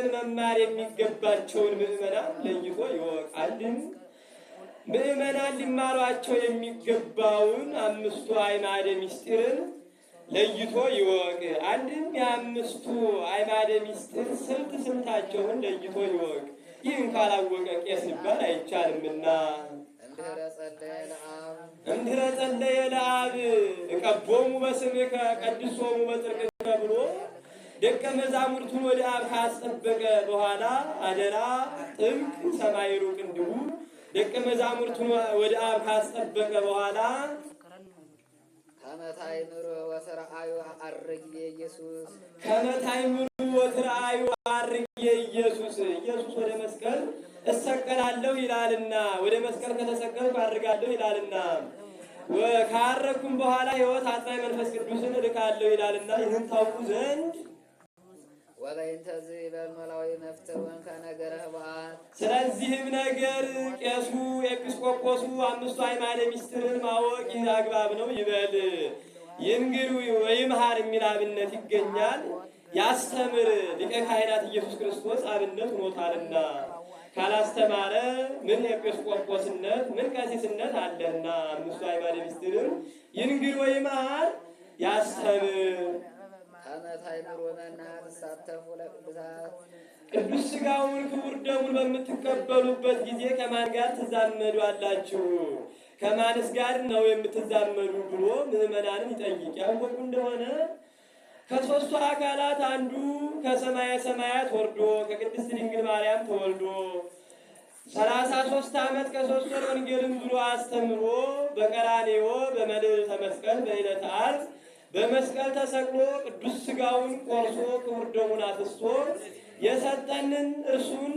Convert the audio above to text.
መማር የሚገባቸውን ምዕመናን ለይቶ ይወቅ። አንድም ምዕመናን ሊማሯቸው የሚገባውን አምስቱ አዕማደ ምስጢርን ለይቶ ይወቅ። አንድም የአምስቱ አዕማደ ምስጢር ስልታቸውን ለይቶ ይወቅ። ይህን ካላወቀ ቄስ ሊባል አይቻልምና እምድኅረ ጸለየ ለአብ እቀቦሙ በስምከ ቀድሶሙ በጽድቅከ ብሎ ደቀ መዛሙርቱን ወደ አብ ካስጠበቀ በኋላ አደራ ጥብቅ ሰማይ ሩቅ እንዲሁ ደቀ መዛሙርቱን ወደ አብ ካስጠበቀ በኋላ ከመታይምሩ ወትርአዩ አርግየ ኢየሱስ ኢየሱስ ወደ መስቀል እሰቀላለሁ ይላልና ወደ መስቀል ከተሰቀልኩ አድርጋለሁ ይላልና ካረኩም በኋላ ሕይወት አጽናኝ መንፈስ ቅዱስን እልካለሁ ይላልና ይህን ታውቁ ዘንድ ወበይንተዝ በመላዊ መፍትውን ከነገረ ህቡዓት ስለዚህም ነገር ቄሱ ኤጲስቆጶሱ አምስቱ አዕማደ ምስጢርን ማወቅ ይህ አግባብ ነው ይበል። ይንግሩ ወይምሃር የሚል አብነት ይገኛል። ያስተምር ሊቀ ካህናት ኢየሱስ ክርስቶስ አብነት ሆኖታልና ካላስተማረ ምን ኤጲስቆጶስነት ምን ቀሲስነት አለና አምስቱ አዕማደ ምስጢርን ይንግሩ ወይምሃር ያስተምር ቅዱስ ሥጋውን ክቡር ደሙን በምትቀበሉበት ጊዜ ከማን ጋር ትዛመዷላችሁ? ከማንስ ጋር ነው የምትዛመዱ ብሎ ምዕመናንን ይጠይቅ። ያወቁ እንደሆነ ከሦስቱ አካላት አንዱ ከሰማየ ሰማያት ወርዶ ከቅድስት ድንግል ማርያም ተወልዶ 33 ዓመት ከ3 ወር ወንጌልን ብሎ አስተምሮ በቀራንዮ በመልዕልተ መስቀል በዕለተ ዓርብ በመስቀል ተሰቅሎ ቅዱስ ሥጋውን ቆርሶ ክቡር ደሙን አፍስሶ የሰጠንን እርሱን